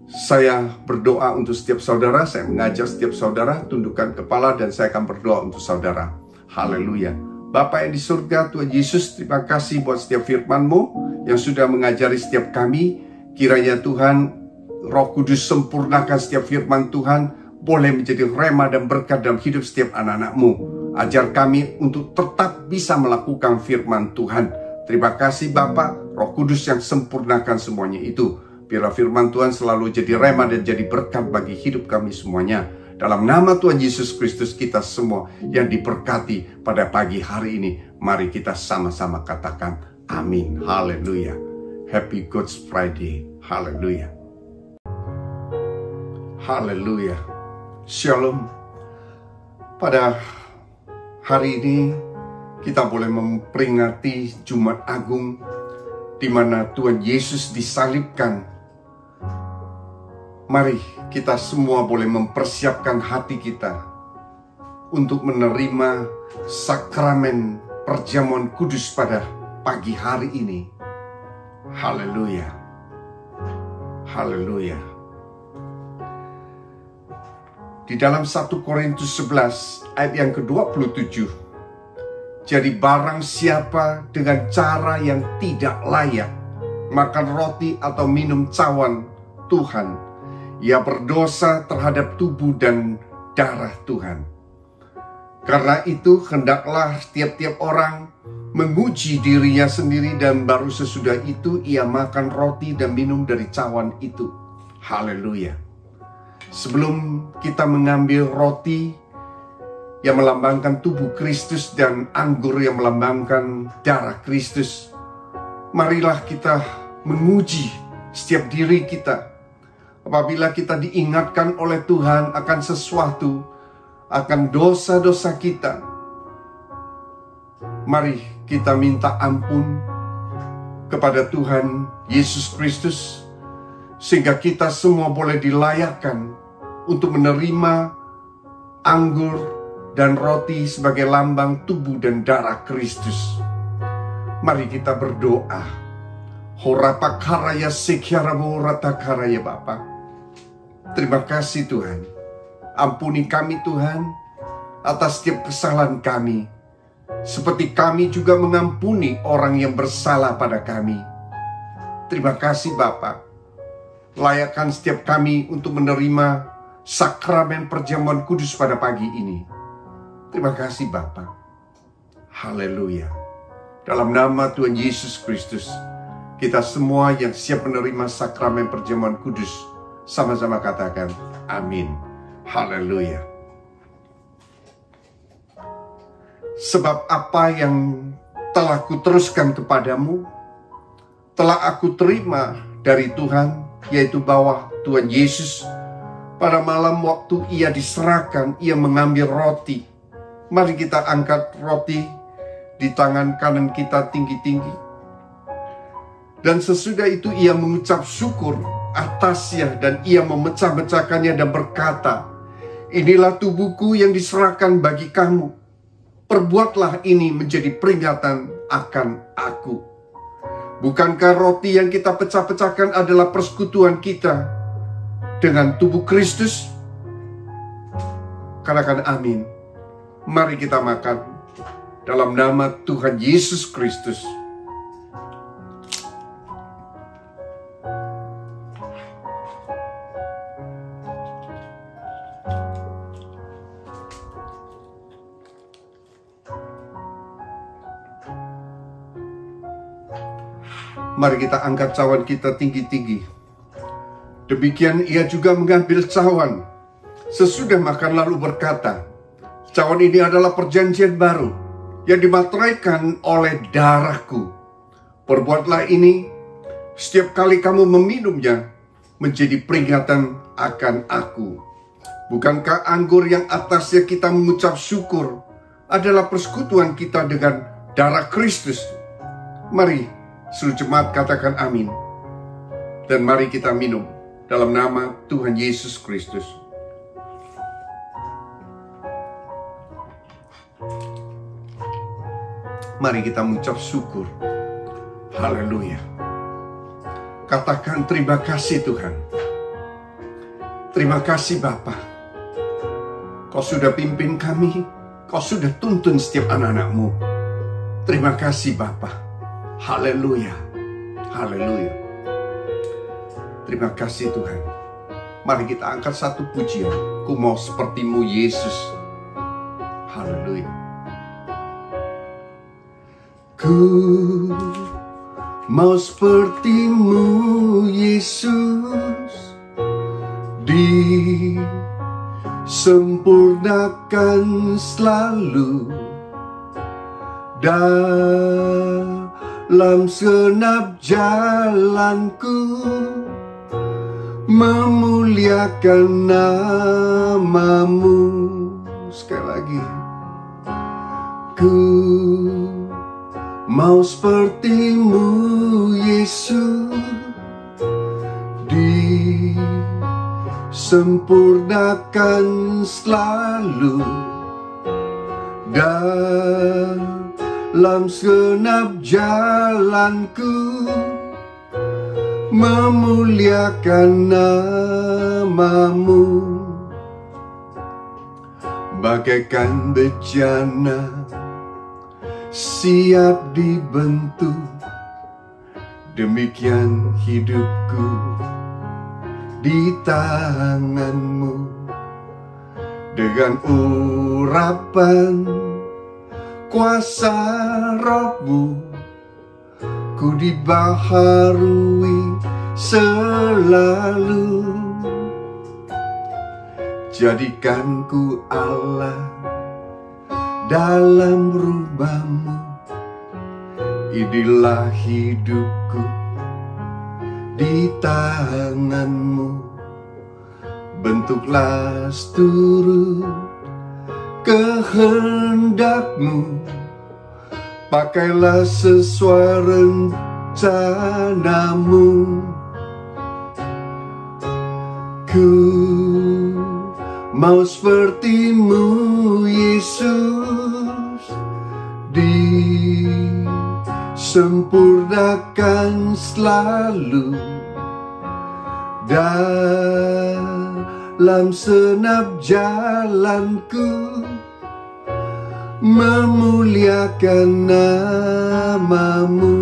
saya berdoa untuk setiap saudara. Saya mengajak setiap saudara tundukkan kepala dan saya akan berdoa untuk saudara. Haleluya. Bapa yang di surga, Tuhan Yesus, terima kasih buat setiap firman-Mu yang sudah mengajari setiap kami. Kiranya Tuhan, Roh Kudus sempurnakan setiap firman Tuhan, boleh menjadi rema dan berkat dalam hidup setiap anak-anak-Mu. Ajar kami untuk tetap bisa melakukan firman Tuhan. Terima kasih Bapa, Roh Kudus yang sempurnakan semuanya itu. Biarlah firman Tuhan selalu jadi rema dan jadi berkat bagi hidup kami semuanya. Dalam nama Tuhan Yesus Kristus, kita semua yang diberkati pada pagi hari ini, mari kita sama-sama katakan Amin. Haleluya. Happy Good Friday. Haleluya. Haleluya. Shalom. Pada hari ini kita boleh memperingati Jumat Agung di mana Tuhan Yesus disalibkan. Mari kita semua boleh mempersiapkan hati kita untuk menerima sakramen perjamuan kudus pada pagi hari ini. Haleluya. Haleluya. Di dalam 1 Korintus 11 ayat yang ke-27, jadi barang siapa dengan cara yang tidak layak makan roti atau minum cawan Tuhan, ia berdosa terhadap tubuh dan darah Tuhan. Karena itu hendaklah tiap-tiap orang menguji dirinya sendiri, dan baru sesudah itu ia makan roti dan minum dari cawan itu. Haleluya. Sebelum kita mengambil roti yang melambangkan tubuh Kristus dan anggur yang melambangkan darah Kristus, marilah kita menguji setiap diri kita. Apabila kita diingatkan oleh Tuhan akan sesuatu, akan dosa-dosa kita, mari kita minta ampun kepada Tuhan Yesus Kristus, sehingga kita semua boleh dilayakkan untuk menerima anggur dan roti sebagai lambang tubuh dan darah Kristus. Mari kita berdoa. Horapakaraya sekyaramu ratakaraya Bapa. Terima kasih Tuhan. Ampuni kami Tuhan atas setiap kesalahan kami, seperti kami juga mengampuni orang yang bersalah pada kami. Terima kasih Bapa. Layakkan setiap kami untuk menerima sakramen perjamuan kudus pada pagi ini. Terima kasih Bapa. Haleluya. Dalam nama Tuhan Yesus Kristus, kita semua yang siap menerima sakramen perjamuan kudus, sama-sama katakan amin. Haleluya. Sebab apa yang telah kuteruskan kepadamu, telah aku terima dari Tuhan, yaitu bahwa Tuhan Yesus pada malam waktu ia diserahkan, ia mengambil roti. Mari kita angkat roti di tangan kanan kita tinggi-tinggi. Dan sesudah itu ia mengucap syukur atasnya, dan ia memecah-mecahkannya dan berkata, inilah tubuhku yang diserahkan bagi kamu. Perbuatlah ini menjadi peringatan akan aku. Bukankah roti yang kita pecah-pecahkan adalah persekutuan kita dengan tubuh Kristus? Katakan amin. Mari kita makan dalam nama Tuhan Yesus Kristus. Mari kita angkat cawan kita tinggi-tinggi. Demikian ia juga mengambil cawan sesudah makan lalu berkata, cawan ini adalah perjanjian baru yang dimateraikan oleh darahku. Perbuatlah ini setiap kali kamu meminumnya menjadi peringatan akan aku. Bukankah anggur yang atasnya kita mengucap syukur adalah persekutuan kita dengan darah Kristus? Mari seluruh jemaat katakan amin. Dan mari kita minum dalam nama Tuhan Yesus Kristus. Mari kita mengucap syukur. Haleluya. Katakan terima kasih Tuhan. Terima kasih Bapa. Kau sudah pimpin kami. Kau sudah tuntun setiap anak-anak-Mu. Terima kasih Bapa. Haleluya. Haleluya. Terima kasih Tuhan. Mari kita angkat satu pujian. Ku mau seperti-Mu Yesus. Haleluya. Ku mau seperti-Mu Yesus, disempurnakan selalu dalam dalam senap jalanku, memuliakan namamu. Sekali lagi. Ku mau sepertimu Yesus, disempurnakan selalu dalam segenap jalanku, memuliakan namamu. Bagaikan bejana siap dibentuk, demikian hidupku di tanganmu. Dengan urapan kuasa Rohmu, ku dibaharui selalu. Jadikan ku Allah dalam rumah-Mu, inilah hidupku di tangan-Mu. Bentuklah seturut kehendak-Mu, pakailah sesuai rencana-Mu. Ku mau seperti-Mu Yesus, disempurnakan selalu dalam senap jalanku, memuliakan namamu,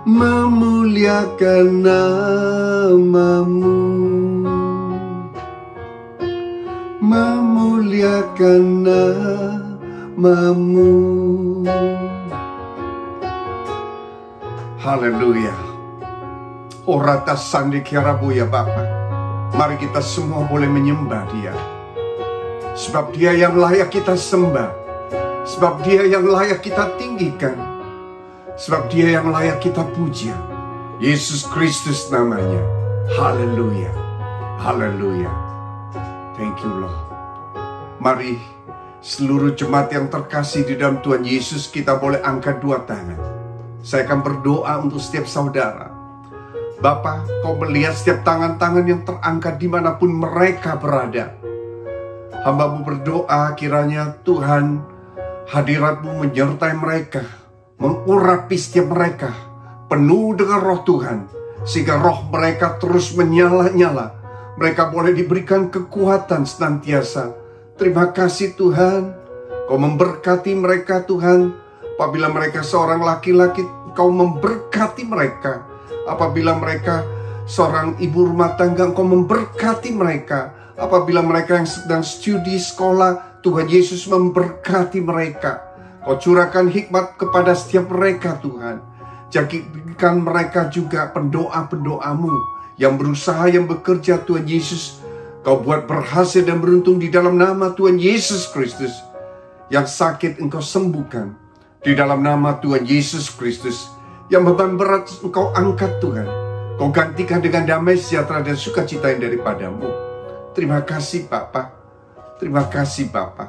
memuliakan namamu, memuliakan namamu. Haleluya. Orata sandi kirabu ya Bapa. Mari kita semua boleh menyembah Dia. Sebab Dia yang layak kita sembah. Sebab Dia yang layak kita tinggikan. Sebab Dia yang layak kita puja. Yesus Kristus namanya. Haleluya. Haleluya. Thank you Lord. Mari seluruh jemaat yang terkasih di dalam Tuhan Yesus, kita boleh angkat dua tangan. Saya akan berdoa untuk setiap saudara. Bapa, Kau melihat setiap tangan-tangan yang terangkat dimanapun mereka berada. Hamba-Mu berdoa kiranya Tuhan, hadirat-Mu menyertai mereka, mengurapi setiap mereka, penuh dengan roh Tuhan, sehingga roh mereka terus menyala-nyala. Mereka boleh diberikan kekuatan senantiasa. Terima kasih Tuhan, Kau memberkati mereka Tuhan. Apabila mereka seorang laki-laki, Kau memberkati mereka. Apabila mereka seorang ibu rumah tangga, Kau memberkati mereka. Apabila mereka yang sedang studi sekolah, Tuhan Yesus memberkati mereka. Kau curahkan hikmat kepada setiap mereka Tuhan. Jadikan mereka juga pendoa-pendoa-Mu yang berusaha, yang bekerja Tuhan Yesus. Kau buat berhasil dan beruntung di dalam nama Tuhan Yesus Kristus. Yang sakit Engkau sembuhkan di dalam nama Tuhan Yesus Kristus. Yang beban berat Engkau angkat Tuhan. Kau gantikan dengan damai sejahtera dan sukacita yang daripada-Mu. Terima kasih Bapa. Terima kasih Bapa.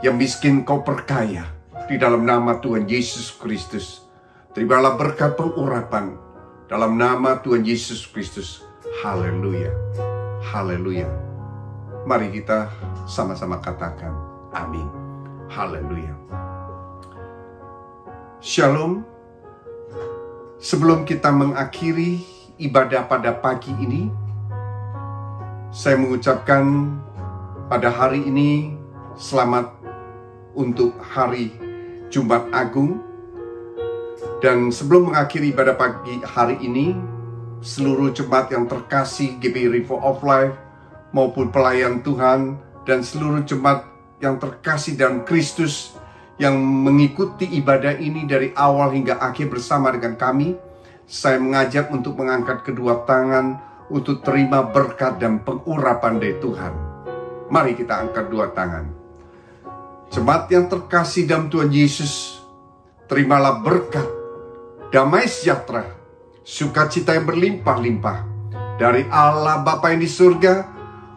Yang miskin Kau perkaya di dalam nama Tuhan Yesus Kristus. Terimalah berkat pengurapan dalam nama Tuhan Yesus Kristus. Haleluya. Haleluya. Mari kita sama-sama katakan amin. Haleluya. Shalom. Sebelum kita mengakhiri ibadah pada pagi ini, saya mengucapkan pada hari ini selamat untuk hari Jumat Agung. Dan sebelum mengakhiri ibadah pagi hari ini, seluruh jemaat yang terkasih GBI River of Life maupun pelayan Tuhan dan seluruh jemaat yang terkasih dalam Kristus yang mengikuti ibadah ini dari awal hingga akhir bersama dengan kami, saya mengajak untuk mengangkat kedua tangan untuk terima berkat dan pengurapan dari Tuhan. Mari kita angkat dua tangan. Jemaat yang terkasih dalam Tuhan Yesus, terimalah berkat, damai sejahtera, sukacita yang berlimpah-limpah dari Allah Bapa yang di surga,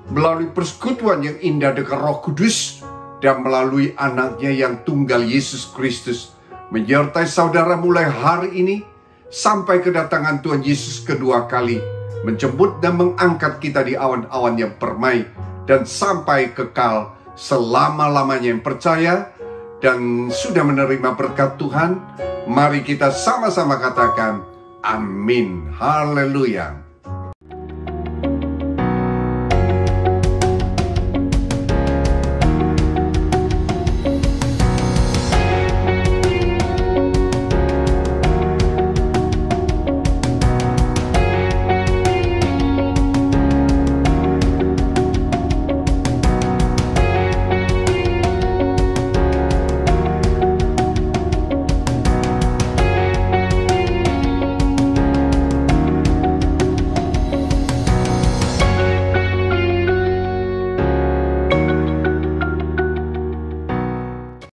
melalui persekutuan yang indah dengan Roh Kudus, dan melalui anaknya yang tunggal Yesus Kristus, menyertai saudara mulai hari ini sampai kedatangan Tuhan Yesus kedua kali, menjemput dan mengangkat kita di awan-awan yang permai, dan sampai kekal selama-lamanya. Yang percaya dan sudah menerima berkat Tuhan, mari kita sama-sama katakan amin. Haleluya.